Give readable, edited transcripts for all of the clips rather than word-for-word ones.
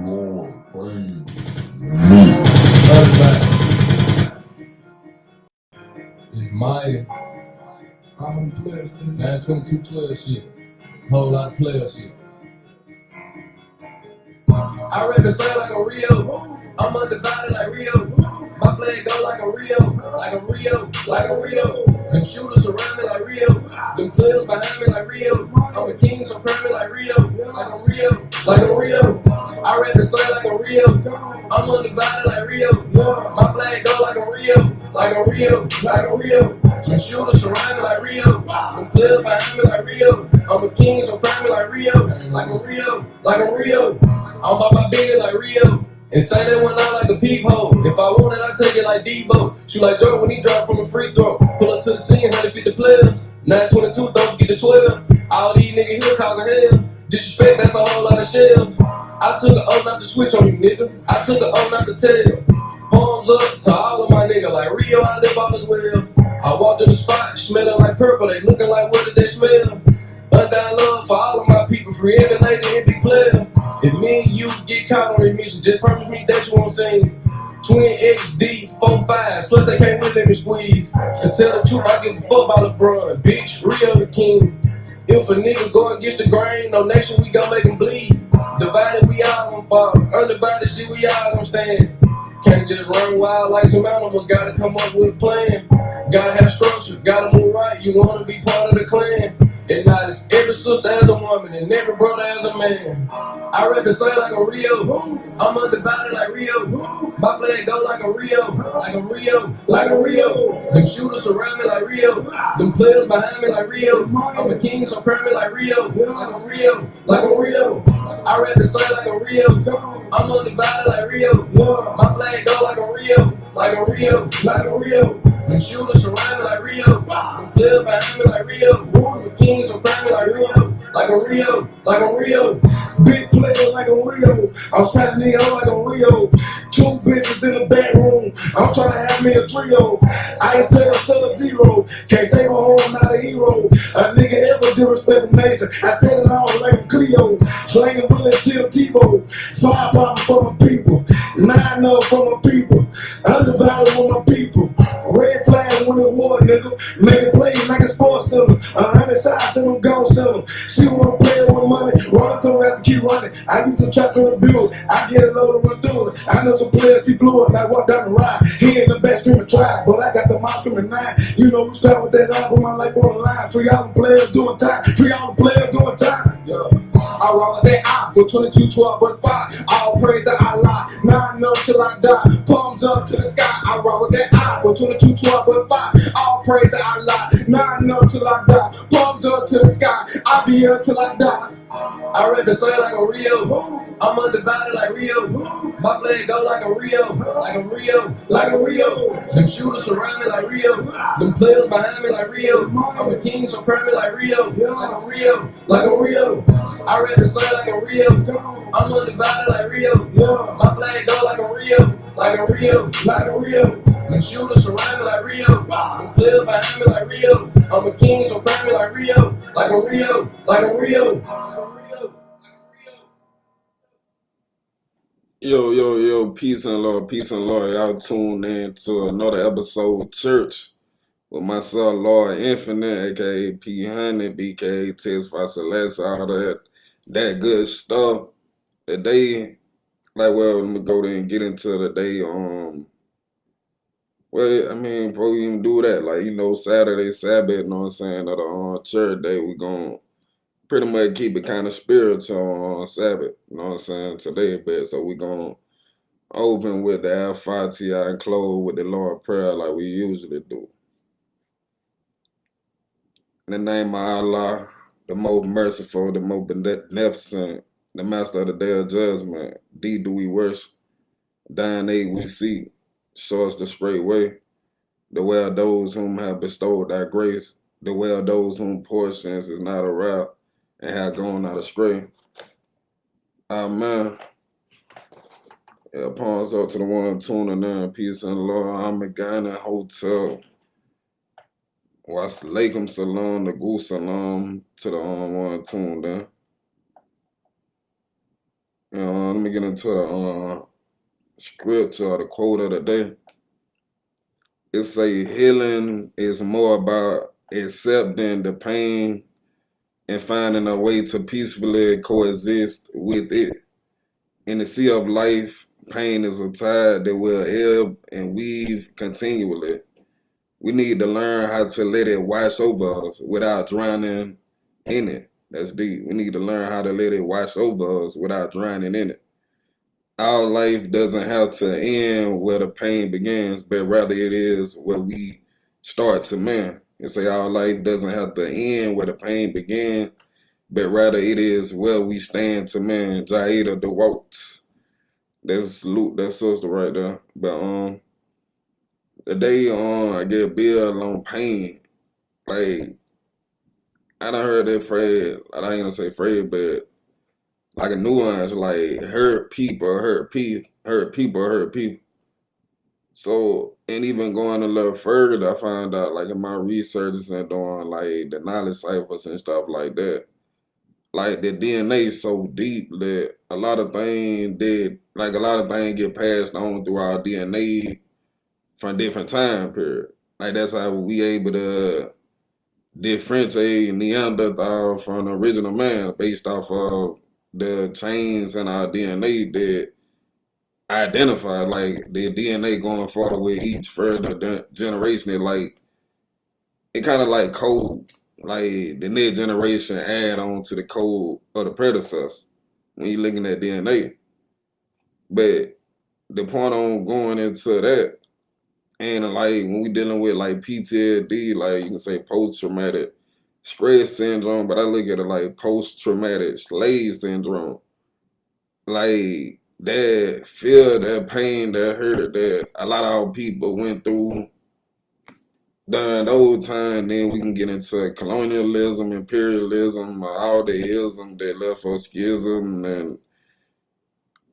Lord, praise me. Everybody, it's Maya. I'm blessed. 92212 shit. Whole lot of player shit. I rap and sing like a Rio. I'm undivided like Rio. My flag go like a Rio, like a Rio, like a Rio. Them shooters surround me like Rio. Them players behind me like Rio. I'm a king, so crown me like Rio, like a Rio, like a Rio. I rap and sing like a Rio. I'm undivided like Rio. My flag go like a Rio, like a Rio, like a Rio. Them shooters surround me like Rio. Them players behind me like Rio. I'm a king, so crown me like Rio, like a Rio, like a Rio. I'm about my business like Rio. And say that one out like a peephole. If I want it, I take it like Debo. Shoot like Jordan when he drop from a free throw. Pull up to the scene, 150 players. 922, don't forget the 12. All these niggas here causing hell. Disrespect, that's a whole lot of shells. I took an oath not to switch on you, nigga. I took an oath not to tell. Palms up to all of my niggas like Rio, I live all as well. I walked in the spot, smelling like purple, they looking like what did they smell? Undying love for all of my people, free every lady and big player. If me and you get caught on this mission, just promise me that you won't sing. Twin XD, 4 5s, plus they can't really let me squeeze. To tell the truth, I give a fuck about LeBron, bitch, Rio the king. If a nigga go against the grain, no nation, we gon' make him bleed. Divided, we all gon' fall. Undivided shit, we all gon' stand. Can't just run wild like some animals, gotta come up with a plan. Gotta have structure, gotta move right, you wanna be part of the clan. And not as every sister as a woman and every brother as a man. I rap and sing like a Rio. I'm undivided like Rio. My flag go like a Rio, like a Rio, like a Rio. Them shooters surround me like Rio. Them players behind me like Rio. I'm a king, so crown me like Rio, like a Rio, like a Rio. I rap and sing like a Rio. I'm undivided like Rio. My flag go like a Rio, like a Rio, like a Rio. Them shooters surround me like Rio. Them players behind me like Rio. I'm a king, so crown me like Rio, like a Rio, like a Rio. Big player like a Rio. I'm scratching the out like a Rio. 2 bitches in the bedroom. I'm trying to have me a trio. I ain't still Sub-Zero. Can't save a hoe, I'm not a hero. A nigga ever disrespect the nation. I said it all like a Cleo. Slanging bullets till Tebow. 5 popping for my people. 9 up for my people. Undivided with my people. Red flag when it's war, nigga. Make it play like a sports center. 100 shots and I'm gon' sell them. See when I'm playing with money. Run through after keep running. I use the truck on the build. I get a load of run through it. I know some players see blue and I walk down the ride. He ain't the best screaming try, but I got the mouth screaming 9. You know we start with that album, my life on the line. 3 all the players doing time. 3 all the players doing time. Yeah. I roll that eye for 2212 but 5. All praise to Allah. 9 up till I die. Palms up to the sky. I roll with that eye for 2212 but 5. All praise to Allah. 9 up till I die. Palms up to the sky. I'll be here till I die. I rap and sing like a Rio. I'm undivided like Rio. My flag go like a Rio, like a Rio, like a Rio. Them shooters surround me like Rio. Them players behind me like Rio. I'm a king, so crown me like Rio, like a Rio, like a Rio. I rap and sing like a Rio. I'm undivided like Rio. My flag go like a Rio, like a Rio, like a Rio. Them shooters surround me like Rio. Them players behind me like Rio. I'm a king, so crown me like Rio, like a Rio, like a Rio. Yo, peace and love, peace and love. Y'all tuned in to another episode of Church with myself, Lord Infinite, aka P Honey, BK, Text for Celeste, all that good stuff. Today, let me go there and get into the day. Before we even do that, Saturday, Sabbath, you know what I'm saying, of the church day, we gonna pretty much keep it kind of spiritual on Sabbath, you know what I'm saying, today, but so we gonna open with the Al-Fatiha and close with the Lord prayer like we usually do. In the name of Allah, the most merciful, the most beneficent, the master of the day of judgment, thee do we worship, thine aid we seek, show us the straight way, the way of those whom have bestowed thy grace, the way of those whom portions is not a wrath and have gone out astray. Amen. Yeah, pawns up to the one tuning in. Peace and love. I'm a Ghana Hotel. Wassalamualaikum salam, the Gu salam to the one tuned in. Let me get into the scripture or the quote of the day. It say healing is more about accepting the pain and finding a way to peacefully coexist with it. In the sea of life, pain is a tide that will ebb and weave continually. We need to learn how to let it wash over us without drowning in it. That's deep. We need to learn how to let it wash over us without drowning in it. Our life doesn't have to end where the pain begins, but rather it is where we start to mend. And say our life doesn't have to end where the pain began, but rather it is where we stand to mend. Jaida DeWalt. That's salute that sister right there. But the day I get billed on pain, like I done heard that phrase, I ain't gonna say phrase, but like a nuance, like hurt people, hurt people, hurt people, hurt people. So, and even going a little further, I found out like in my researches and doing like the knowledge ciphers and stuff like that, like the DNA is so deep that a lot of things get passed on through our DNA from different time period. Like that's how we able to differentiate Neanderthal from the original man based off of the chains in our DNA that identify like the DNA going forward with each further generation. It kind of like code, like the next generation add on to the code of the predecessor when you're looking at DNA. But the point on going into that, and like when we dealing with like PTSD, like you can say post traumatic stress syndrome, but I look at it like post traumatic slave syndrome. Like that fear, that pain, that hurt that a lot of our people went through during the old time. Then we can get into colonialism, imperialism, all the ism that left us schism and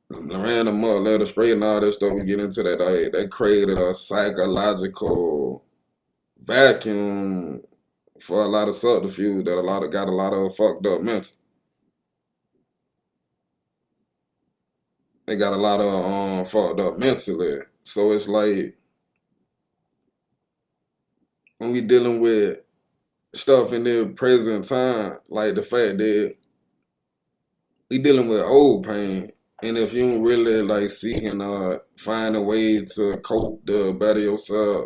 random up, let us straight and all that stuff. We get into that created a psychological vacuum for a lot of subterfuge that got a lot of fucked up mental. They got a lot of fucked up mentally. So it's like when we dealing with stuff in the present time, like the fact that we dealing with old pain, and if you don't really like seeking find a way to cope to better yourself,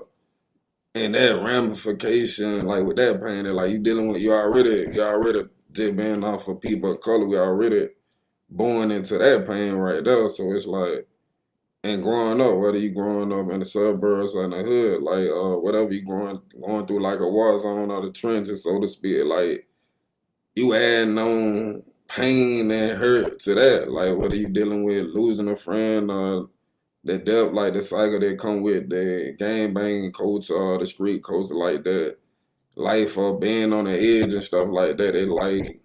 and that ramification, like with that pain, that like you already just being off of people of color, we already born into that pain right there. So it's like, and growing up, whether you growing up in the suburbs or in the hood, like whatever you going through like a war zone or the trenches, so to speak, like you adding on pain and hurt to that. Like whether you dealing with losing a friend or the depth, like the cycle that come with the gang banging coach or the street coach like that, life of being on the edge and stuff like that, it like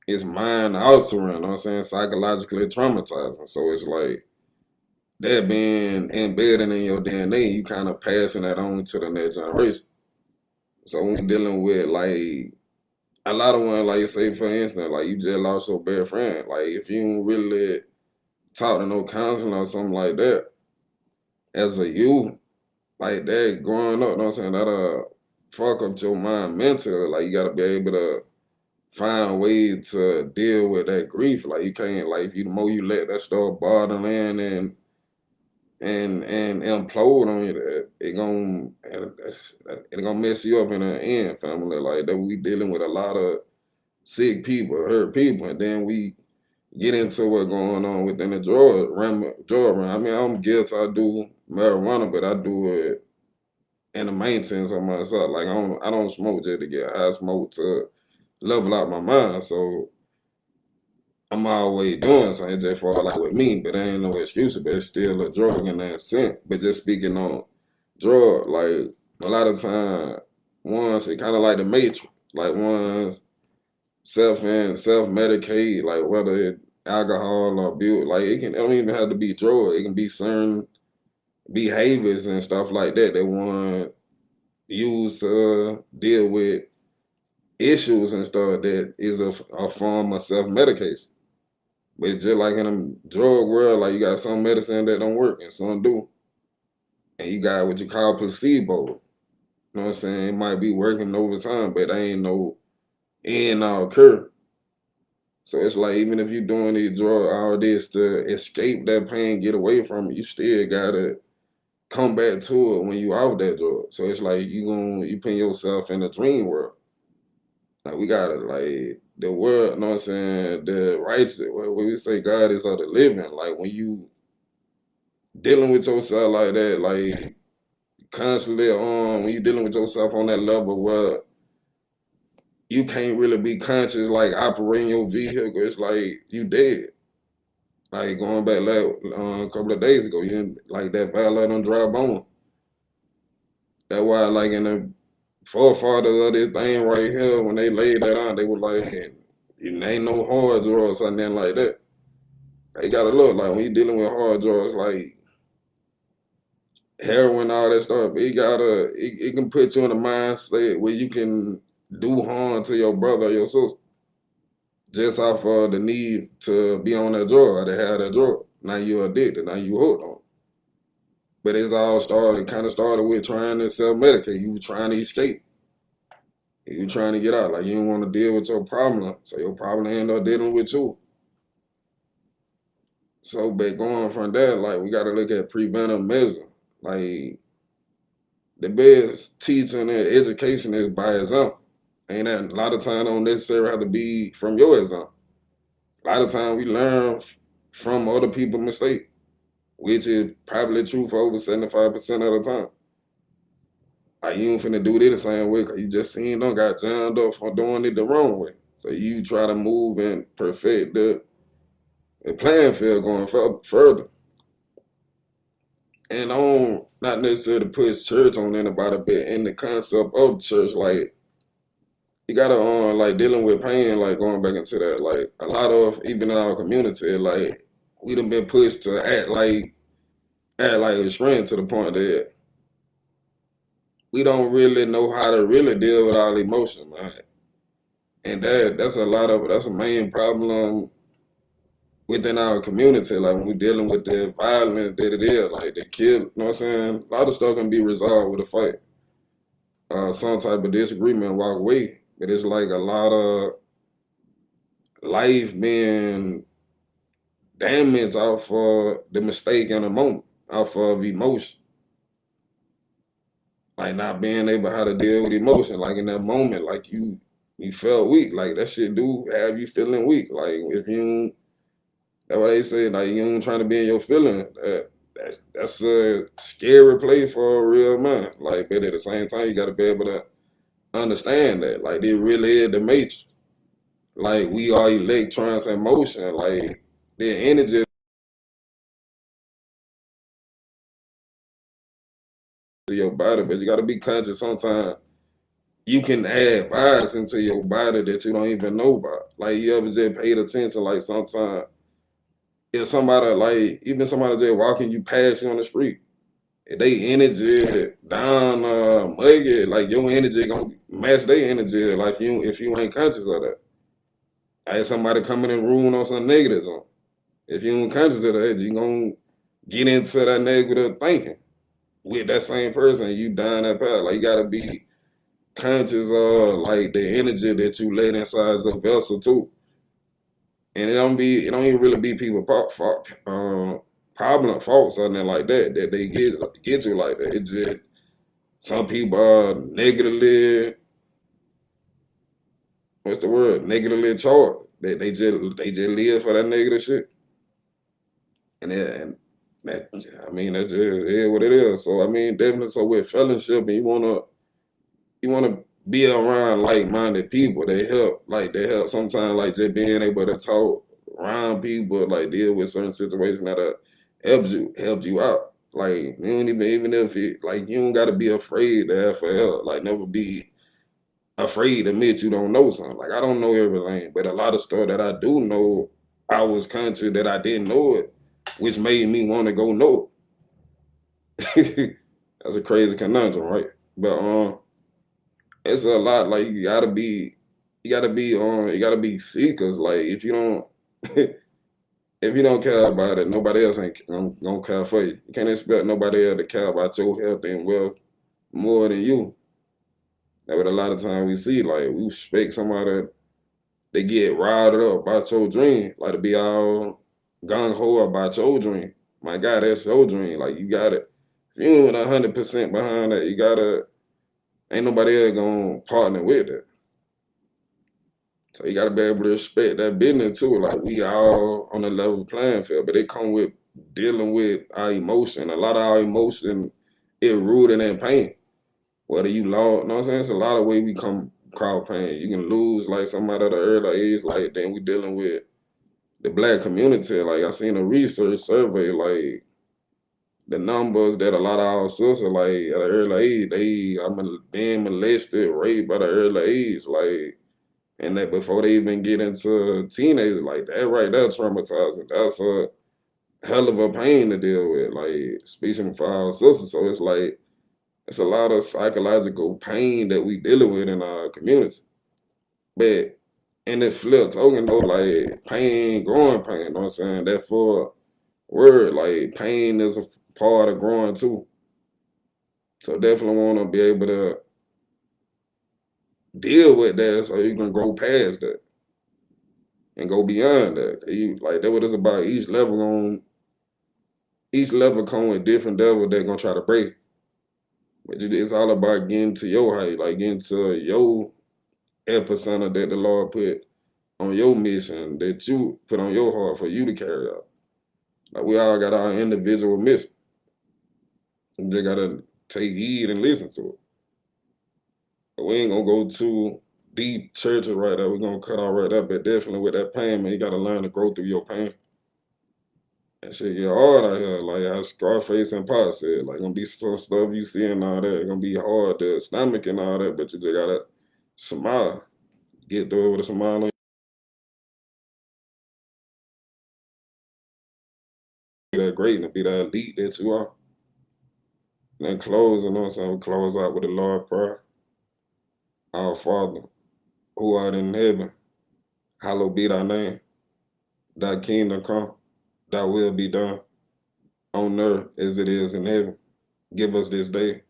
it's mind altering, you know what I'm saying? Psychologically traumatizing. So it's like that being embedded in your DNA, you kind of passing that on to the next generation. So when dealing with like a lot of one, like say for instance, like you just lost your best friend. Like if you don't really talk to no counselor or something like that, as a youth, like that growing up, you know what I'm saying, that'll fuck up your mind mentally. Like you gotta be able to find a way to deal with that grief. Like you can't like if you the more you let that stuff bother in and implode on you, it gonna mess you up in the end, family. Like that we dealing with a lot of sick people, hurt people, and then we get into what's going on within the drug realm. I mean, I'm guilty. I do marijuana, but I do it in the maintenance of myself. Like I don't smoke just to get high. I smoke to level out my mind. So I'm always doing something just for like with me, but there ain't no excuse. But it's still a drug in that sense. But just speaking on drug, like a lot of time, once it kind of like the matrix, like once self medicate, like whether it alcohol or abuse, like it don't even have to be drug. It can be certain behaviors and stuff like that that one use to deal with issues and stuff that is a form of self medication. But it's just like in the drug world, like you got some medicine that don't work and some do. And you got what you call placebo. You know what I'm saying? It might be working over time, but ain't no end all cure. So it's like even if you're doing these drug all this to escape that pain, get away from it, you still gotta come back to it when you out that drug. So it's like you put yourself in a dream world. Like we gotta like the world, you know what I'm saying? The righteous, when we say God is of the living, like when you dealing with yourself like that, like constantly on when you dealing with yourself on that level where you can't really be conscious, like operating your vehicle, it's like you dead. Like going back like a couple of days ago, you like that valet on dry bone. That's why like in the forefathers of this thing right here, when they laid that on, they were like, it ain't no hard drugs or something like that. You gotta look like when you dealing with hard drugs like heroin, all that stuff, it can put you in a mindset where you can do harm to your brother or your sister just off of the need to be on that drug or to have that drug. Now you're addicted, now you hooked on it. But it's all kind of started with trying to self-medicate. You were trying to escape. You were trying to get out. Like you didn't want to deal with your problem. So your problem end up dealing with you. So but going from that, like we gotta look at preventive measure. Like the best teaching and education is by example. Ain't that a lot of time don't necessarily have to be from your example. A lot of time we learn from other people's mistakes, which is probably true for over 75% of the time. Like you ain't finna do it the same way because you just seen them got jammed up for doing it the wrong way. So you try to move and perfect the playing field going further. And I don't not necessarily push church on anybody, but in the concept of church, like you gotta like dealing with pain, like going back into that, like a lot of even in our community, like we done been pushed to act like a friend to the point that we don't really know how to really deal with our emotions, man. And that's a main problem within our community. Like when we're dealing with the violence that it is, like the kill, you know what I'm saying? A lot of stuff can be resolved with a fight. Some type of disagreement, walk away. But it's like a lot of life being damaged off of the mistake in the moment, off of emotion. Like not being able how to deal with emotion. Like in that moment, like you felt weak. Like that shit do have you feeling weak. Like if you that's what they say, like you ain't trying to be in your feeling. That's a scary place for a real man. Like but at the same time you gotta be able to understand that. Like they really is the matrix. Like we are electrons in motion. Like the energy to your body, but you gotta be conscious sometimes you can add virus into your body that you don't even know about. Like you ever just paid attention, like sometimes if somebody like even somebody just walking you past you on the street, if they energy down muggy, like your energy gonna match their energy. Like if you ain't conscious of that. Like somebody coming in room on some negatives on. If you ain't conscious of that, you gonna get into that negative thinking with that same person. You down that path. Like you gotta be conscious of like the energy that you let inside the vessel too. And it don't even really be people problem faults or nothing like that they get you like that. It just some people are negatively what's the word? Negatively charged. They just live for that negative shit. And that I mean that just is what it is. So I mean definitely so with fellowship and you wanna be around like-minded people. They help sometimes like just being able to talk around people, like deal with certain situations that helped you out. Like you don't even if it like you don't gotta be afraid to ask for help. Like never be afraid to admit you don't know something. Like I don't know everything, but a lot of stuff that I do know, I was conscious that I didn't know it, which made me want to go know it. That's a crazy conundrum, right? But it's a lot like you gotta be seekers. Like if you don't If you don't care about it, nobody else ain't gonna care for you. You can't expect nobody else to care about your health and wealth more than you. That's what a lot of times we see. Like we expect somebody they get riled up about your dream, like to be all gung ho about your dream. My God, that's your dream. Like you got it. If you ain't 100% behind that, you gotta. Ain't nobody else gonna partner with it. So you gotta be able to respect that business too. Like we all on a level playing field, but it come with dealing with our emotion. A lot of our emotion is rooted in pain. Whether you lost, you know what I'm saying? It's a lot of ways we come crowd pain. You can lose like somebody at an early age, like then we dealing with the black community. Like I seen a research survey, like the numbers that a lot of our sisters like at an early age, they being molested, raped at an early age, like and that before they even get into teenagers, like that right there traumatizing. That's a hell of a pain to deal with, like speaking for our sisters. So it's like it's a lot of psychological pain that we dealing with in our community. But in the flip token though, like pain, growing pain, you know what I'm saying? Therefore word, like pain is a part of growing too. So definitely wanna be able to deal with that so you can grow past that and go beyond that. 'Cause you like that what it's about. Each level come with different devil they're gonna try to break. But it's all about getting to your height, like getting to your epicenter that the Lord put on your mission that you put on your heart for you to carry out. Like we all got our individual mission. We just gotta take heed and listen to it. But we ain't gonna go too deep churches right now. We're gonna cut out right up, but definitely with that pain, man, you gotta learn to grow through your pain. That shit get hard out here. Like how Scarface and Pop said, like gonna be some stuff you see and all that. It's gonna be hard to stomach and all that, but you just gotta smile. Get through it with a smile on you. Be that great and be that elite that you are. And then close, you know what I'm saying? We close out with the Lord prayer. Our Father, who art in heaven, hallowed be thy name. Thy kingdom come, thy will be done on earth as it is in heaven. Give us this day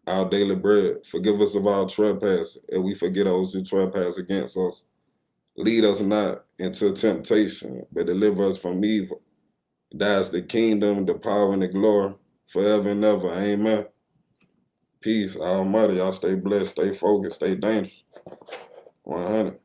our daily bread. Forgive us of our trespasses, and we forget those who trespass against us. Lead us not into temptation, but deliver us from evil. That's the kingdom, the power, and the glory forever and ever. Amen. Peace, Almighty. Y'all stay blessed, stay focused, stay dangerous. 100.